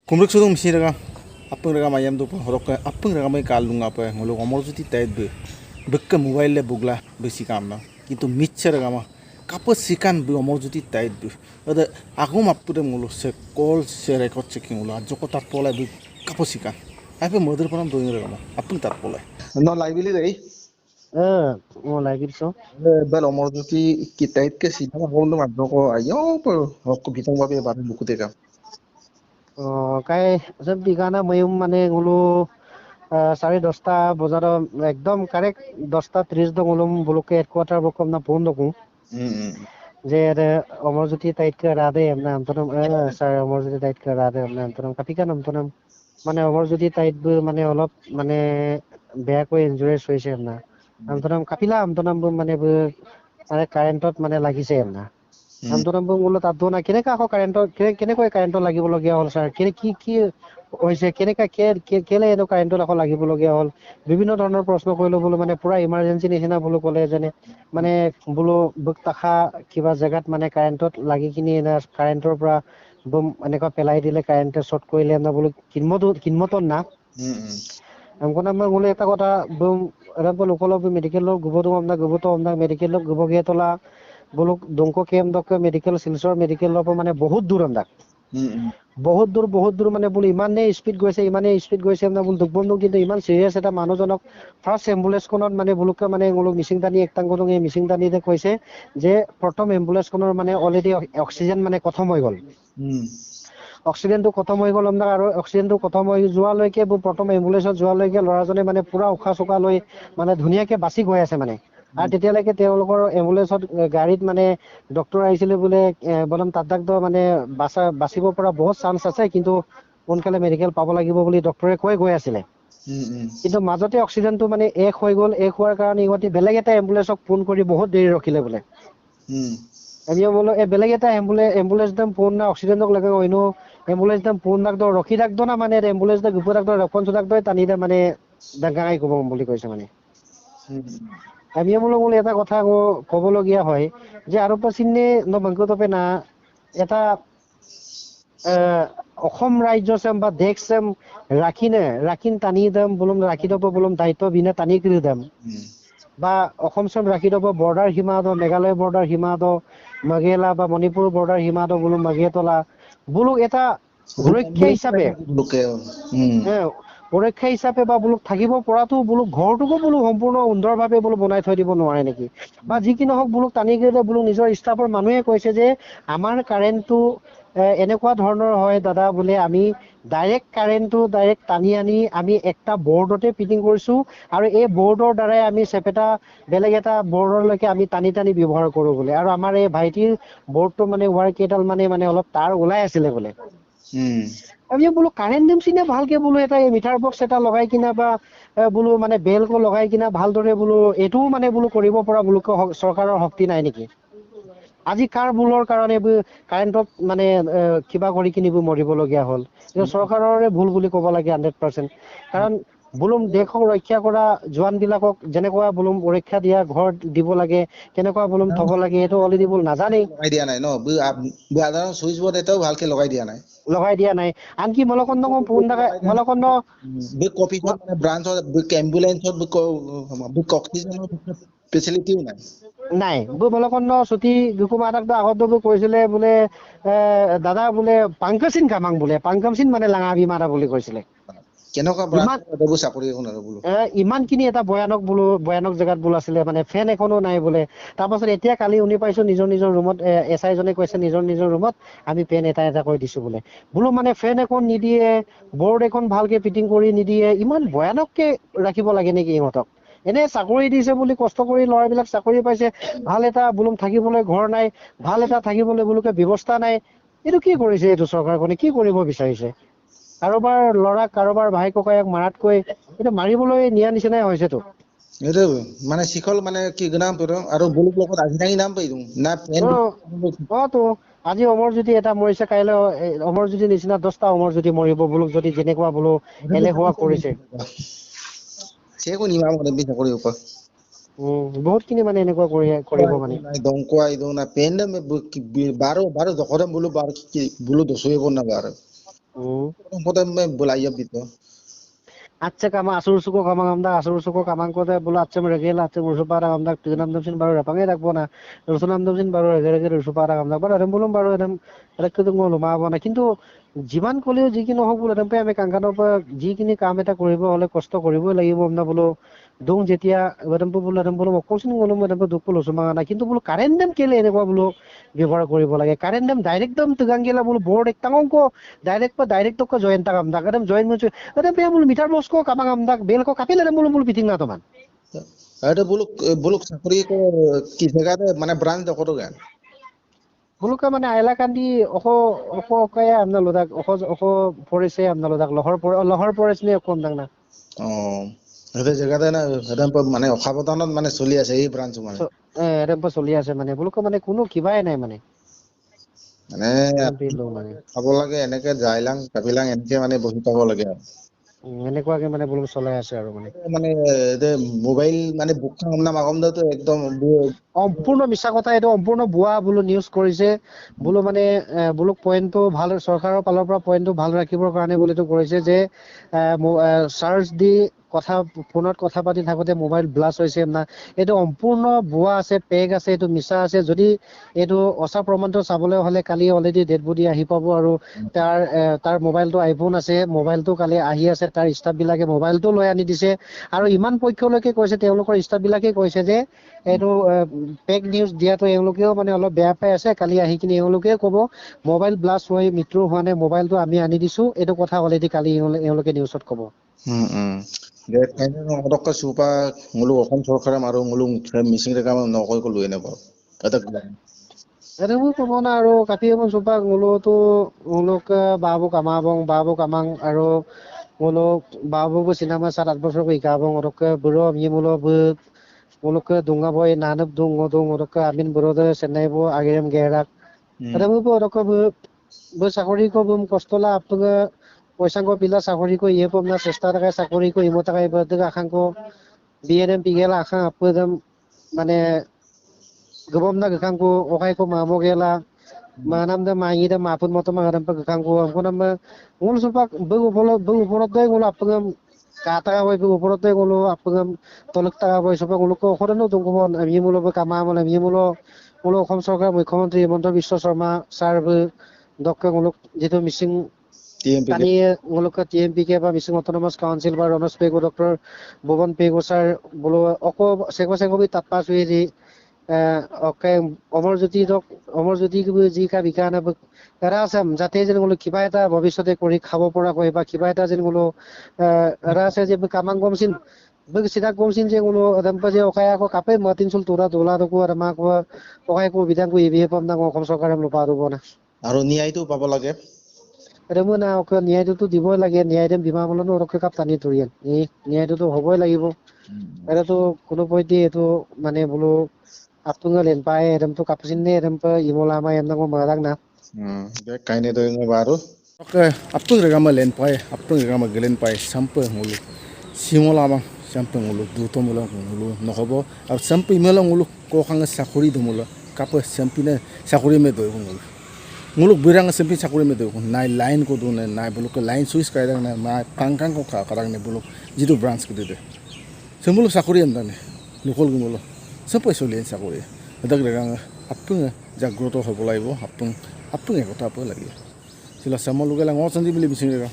Kumruk sudung misi raga apeng raga mayam do horok apeng raga mai kalung apa ngolo omor juti tait be bekka mobile le bugla besi kam na কিন্তু মিচ্ছে রাগা মা কাপড় শিকান B omor juti tait be ada aku mapude ngolo se call se record checking ngolo ajoko tat pola be কাপড় শিকান আইপে মদের পরাম দই রাগা মা apeng tat pola No লাইবিলি রে Mo lagi so. bel omor juti kitait ke sida ma hondo ma ko ayo ko bitang babe babe buku teka Kai sab digana mayum mane ngulu 10:30 বজাত একদম correct 10:30 দং Uloom বুলুকে headquarter বকম না phone দকু যে Amarjyoti তাইতকে Radhe আমনা আমতনম sir Amarjyoti তাইতকে Radhe আমনা আমতনম কাপিকান আমতনম মানে অমরজ্যোতি তাইত মানে অলপ মানে বেয়াকৈ ইনজুৰিছ হৈছে আমনা আমতনম কাপিলা আমতনম মানে মানে কাৰেণ্টত মানে লাগিছে আমনা আমতনম বোলো তাত না কেনেকা আকৌ কাৰেণ্টৰ কেনেকৈ কাৰেণ্টত লাগিবলগীয়া হ'ল ছাৰ কি কি হৈছে কেনেকা কেলে এইটো কাৰেণ্টত আকৌ লাগিবলগীয়া হ'ল বিভিন্ন ধৰণৰ প্ৰশ্ন কৰিলো বোলো মানে পুৰা ইমাৰ্জেঞ্চি নিচিনা বোলো ক'লে যেনে মানে বোলো বক্তাখা কিবা জেগাত মানে কাৰেণ্টত লাগি কিনি কাৰেণ্টৰ পৰা বম এনেকুৱা পেলাই দিলে কাৰেণ্টে শ্বৰ্ট কৰিলে না বোলো কিন্মত না আমকনা আমাৰ বোলো এটা কথা বম এরাম লোকলব মেডিকেল গুবতো আমনা মেডিকেল গুবগে তোলা বোলো দংক কেম দক মেডিকেল সিলচৰ মেডিকেল মানে বহুত দূৰ আমদা বহুত দূৰ মানে বোলো ইমানেই স্পীড গৈছে না বোলো দুবন্ধু কিন্তু ইমান সিৰিয়াছ এটা মানুহজনক ফাৰ্ষ্ট এম্বুলেন্সখনত মানে বোলোকে মানে বোলো মিচিং টানি একটাংগদং এই মিচিং টানিতে কৈছে যে প্ৰথম এম্বুলেন্সখনৰ মানে অলৰেডি অক্সিজেন মানে খতম হৈ গ'ল অক্সিজেনটো খতম হৈ গ'ল আমদাৰ আৰু অক্সিজেনটো খতম হৈ যোৱালৈকে প্ৰথম এম্বুলেন্সত যোৱালৈকে ল'ৰাজনে মানে পুৰা উশাহ চুকা লৈ মানে ধুনীয়াকে বাচি গৈ আছে মানে আৰু তেতিয়ালৈকে তেওঁলোকৰ এম্বুলেন্সত গাড়ীত মানে ডক্টৰ আহিছিলে বোলে বলম তাত মানে বাচিব পৰা বহুত চান্স আছে কিন্তু সোনকালে মেডিকেল পাব লাগিব বুলি ডক্টৰে কৈ গৈ আছিলে কিন্তু মাজতে অক্সিজেনটো মানে শেষ হৈ গ'ল শেষ হোৱাৰ কাৰণে ইহঁতে বেলেগ এটা এম্বুলেন্সক ফোন কৰি বহুত দেৰি ৰখিলে বোলে আমি বোলো বেলেগ এটা এম্বুলেন্স দাম ফোন না অক্সিজেনক লাগে হইনো এম্বুলেন্স দাম ফোন ডাক্তৰ ৰখি ডাক্তৰ না মানে এম্বুলেন্স দা গুপ ডাক্তৰ ৰেসপন্স ডাক্তৰ টানি দে মানে ডাঙাই ক'ব বুলি কৈছে মানে আমি বোলো এটা কথা ক'বলগীয়া হয় যে আৰু পাছিনে নবংকতপে না এটা অসম ৰাজ্য চেম বা দেশ চেম ৰাখিন টানি দাম বোলম ৰাখি দব বোলম দায়িত্ব বিনা টানি কৰি দাম বা অসম চেম ৰাখি দব বৰ্ডাৰ সীমা দ মেঘালয় বৰ্ডাৰ সীমা দ মাগেলা বা মণিপুৰ বৰ্ডাৰ সীমা দ বোলো মাগেতলা বোলো এটা সুৰক্ষা হিচাপে সুৰক্ষা হিচাপে বা বোলো থাকিব পৰাটো বোলো ঘৰটোকো বোলো সম্পূৰ্ণ সুন্দৰভাৱে বোলো বনাই থৈ দিব নোৱাৰে নেকি বা যি কি নহওক বোলো টানি গ'লে বোলো নিজৰ ষ্টাফৰ মানুহে কৈছে যে আমাৰ কাৰেণ্টটো এনেকুৱা ধৰণৰ হয় দাদা বোলে আমি কাৰেণ্টটো ডাইৰেক্ট টানি আনি আমি একটা বৰ্ডতে ফিটিং কৰিছো আৰু এই বৰ্ডৰ দ্বাৰাই আমি চেপেটা বেলেগ এটা বৰ্ডৰলৈকে আমি টানি ব্যৱহাৰ কৰো বোলে আৰু আমাৰ এই ভাইটিৰ বৰ্ডটো মানে ৱাৰ কেইডাল মানে অলপ তাৰ ওলাই আছিলে বোলে আমি বোলো কাৰেণ্ট দিম চিনে ভালকে বোলো এটা মিটাৰ বক্স এটা লগাই কিনা বা বোলো মানে বেলকো লগাই কিনা ভালদৰে বোলো এইটোও মানে বোলো কৰিব পৰা বোলো চৰকাৰৰ শক্তি নাই নেকি আজি কাৰ ভুলৰ কাৰণে কাৰেণ্টত মানে কিবা কৰি কিনিব মৰিবলগীয়া হ'ল চৰকাৰৰে ভুল বুলি ক'ব লাগে 100% কাৰণ বোলুম দেশক ৰক্ষা কৰা জোৱান বিলাকক যেনেকুৱা বোলুম সুৰক্ষা দিয়া ঘৰ দিব লাগে কেনেকুৱা বোলুম থব লাগে এইটো অলৰেডি বোল নাজানেই লগাই দিয়া নাই ন সাধাৰণ সুইচ বৰ্ড এটাও ভালকে লগাই দিয়া নাই আনকি মলকন্দ ফোন মলকন্দ কপি মানে ব্ৰাঞ্চত এম্বুলেন্সত অক্সিজেনৰ ফেচিলিটিও নাই মলকন্দ ছুটি দুকুমাৰ আগত কৈছিলে বোলে দাদা বোলে পাংকাচিন কামাং বোলে পাংকামচিন মানে লাঙা বিমাৰা বুলি কৈছিলে কেনেকুৱা ব্ৰাঞ্চত চাকৰি এখন আৰু বোলো ইমানখিনি এটা ভয়ানক জেগাত বোল আছিলে মানে ফেন এখনো নাই বোলে তাৰপাছত এতিয়া কালি শুনি পাইছো নিজৰ ৰুমত এছআই জনে কৈছে নিজৰ ৰুমত আমি ফেন এটা কৰি দিছো বোলো মানে ফেন এখন নিদিয়ে বৰ্ড এখন ভালকে ফিটিং কৰি নিদিয়ে ইমান ভয়ানককে ৰাখিব লাগে নেকি ইহঁতক এনে চাকৰি দিছে বুলি কষ্ট কৰি ল'ৰাবিলাক চাকৰি পাইছে ভাল এটা বোলুম থাকিবলৈ ঘৰ নাই ভাল এটা থাকিবলৈ বোলোকে ব্যৱস্থা নাই এইটো কি কৰিছে এইটো চৰকাৰখনে কি কৰিব বিচাৰিছে কাৰোবাৰ ল'ৰা কাৰোবাৰ ভাই ককায়েক মাৰাতকৈ এইটো মাৰিবলৈ নিয়া নিচিনাই হৈছেতো এইটো মানে শিখল মানে কি নাম আৰু বুলুক লগত আজি নাম পাই না তো আজি অমৰজ্যোতি এটা মৰিছে কাইলৈ অমৰজ্যোতি নিচিনা 10টা অমৰজ্যোতি মৰিব বোলো যদি যেনেকুৱা বোলো এলেহুৱা কৰিছে বহুত খিনি মানে এনেকুৱা কৰিব মানে দংকুৱাই দিও না পেন বারো জখরম বলো বার বলো দোষই না বার Mode me bulaya bito. Atse kama asur suko kamang amda asur suko kamang ko te bula atse mereka atse musuh para amda tinam dam sin baru rapange dak bona rusunam dam sin baru rege rusuh para amda bara adem bulum baru adem rekku tu ngolu ma bona কিন্তু যিমান কলেও যিখিনি নহওক বোলো এটাৰ পৰা আমি কাংকানৰ পৰা যিখিনি কাম এটা কৰিব হলে কষ্ট কৰিবই লাগিব আমরা বোলো দং যেতিয়া এটাম্পু বোলো অকলচিন গলো এটাম্পু দুখ লৈছো মা নাই কিন্তু বোলো কারেন্ট দাম কেলে এনেকুৱা বোলো ব্যৱহাৰ কৰিব লাগে কারেন্ট দাম ডাইরেক্ট দাম তুগাঙ্গেলা বোলো বোর্ড একটাঙ্ক ডাইরেক্ট তো জয়েন্ট টাকাম দাম জয়েন্ট মুচু এটা পেয়া বোলো মিটার বস ko kamang amdak bel ko kapil ada mulu piting na teman. Ada buluk sakuri ko kisah ada mana brand doko tuh kan? Bulu ka mana ayla kan di oko kaya amna lodak oko forest amna lodak lohar forest ni oko amdak na. Oh, ada jaga ada na ada apa mana okhabotanot mana soli ase ei brand mana? Ada apa soli ase mana bulu ka mana kuno kibai nai mana. মানে খাব লাগে এনেকে যাইলাং কাপিলাং এনেকে মানে বহি পাব লাগে আৰু এনেকুৱাকে মানে বলু চলাই আছে আৰু মানে মোবাইল মানে বুক না মাগম দাও তো একদম সম্পূৰ্ণ মিছা কথা এইটো সম্পূৰ্ণ বুৱা বলু নিউজ কৰিছে বলু মানে বলু পইণ্টটো ভাল চৰকাৰৰ ফালৰ পৰা পইণ্টটো ভাল ৰাখিবৰ কাৰণে বলিটো কৰিছে যে চাৰ্জ দি কথা ফোনত কথা পাতি থাকোতে মোবাইল ব্লাষ্ট হৈছে না এইটো সম্পূৰ্ণ বুৱা আছে পেগ আছে এইটো মিছা আছে যদি এইটো অসা প্ৰমাণটো চাবলৈ হলে কালি অলৰেডি ডেড বডি আহি পাব আৰু তাৰ মোবাইলটো আইফোন আছে মোবাইলটো কালি আহি আছে তাৰ ষ্টাফ বিলাকে মোবাইলটো লৈ আনি দিছে আৰু ইমান পক্ষলৈকে কৈছে তেওঁলোকৰ ষ্টাফ বিলাকে কৈছে যে এইটো পেক নিউজ দিয়াটো এওঁলোকেও মানে অলপ বেয়া পাই আছে কালি আহি কিনে এওঁলোকে ক'ব মোবাইল ব্লাষ্ট হৈ মৃত্যু হোৱা নাই মোবাইলটো আমি আনি দিছো এইটো কথা অলৰেডি কালি এওঁলোকে নিউজত ক'ব দে কাইনে অদক্কা সুপা মুলু অসম চৰকাৰে মাৰো মুলু মিচিং ৰেকা নকয় কলো এনে পাও এটা এটা মই ক'ব না আৰু কাটি এখন সুপা মুলুটো মুলুক বাবু কামাং আৰু মুলু বাবু চিনেমা 7-8 বছৰ ইকাবং অদক্কা বুঢ়ো আমি মুলুক dunga boy nanap dung odokka amin berode senai bo agem gerak ada bu odokka bu sakori ko bum kostola apga পয়সা ko pila sakori ko ye pom na sesta taka sakori ko imota kai berdaga akhang ko BNM pigela akhang apgam মানে gobom na akhang ko okai ko mamo gela manam da mangi da mapun moto mangaram pa akhang ko amko nam ngul supak bu upolot dai ngul apgam kata boy bu upolot dai ngul apgam তলক টাকা পয়সা গুলোকে ওখানে তুমি আমি মূল কামামল আমি মূল অসম চৰকাৰ মুখ্যমন্ত্ৰী হিমন্ত বিশ্ব শৰ্মা ছাৰ দক্ষমূলক যেটো মিচিং পানী মূলক টিএমপি কে বা মিচিং অটোনমাস কাউন্সিল বা ৰমেশ পেগু ডক্টৰ ভুৱন পেগু ছাৰ বলো অক সেগবি তাপা চুই দি অমৰজ্যোতি যি কা বিকান এৰা আছে যাতে যেন বোলো কিবা এটা ভৱিষ্যতে কৰি খাব পৰাকৈ বা কিবা এটা যেন বোলো এৰা আছে যে কামাং গমচিন Sidak gomsin je ngulo adam pa je okaya ko kape matin sul tura dola to ko arama ko okaya ko bidang ko ibi pam na ko সরকারম লো পারবো না আৰু ন্যায়টো পাব লাগে এরম না ওকে ন্যায়টো তো দিবই লাগে ন্যায় দেম বিমা বলনো রক্ষে কাপ টানি ধরিয়েন এই ন্যায়টো তো হবই লাগিব এটা তো কোনো পইতে এটো মানে বলো আপতুঙ্গা লেন পায় এরম তো কাপসিন নে এরম পা ইমোলামা এমনা ko মারাক না কাইনে তো বারো oke apung regama len pai apung regama gelen pai sampai ngulu simolama sampai ngulu duto mula ngulu nohobo ab sampai mela ngulu ko khanga sakuri do mula kapo sampai ne sakuri me do ngulu birang sampai sakuri me do nai line ko do nai bulu ko line switch kai dang na kangkang ko karang ne bulu jitu branch ko de semulu sakuri andane lokol gulo sampai solien sakuri adag reganga apung jagroto hobo laibo apung ekota apa lagi sila sama lu gelang ngosan di beli bising rega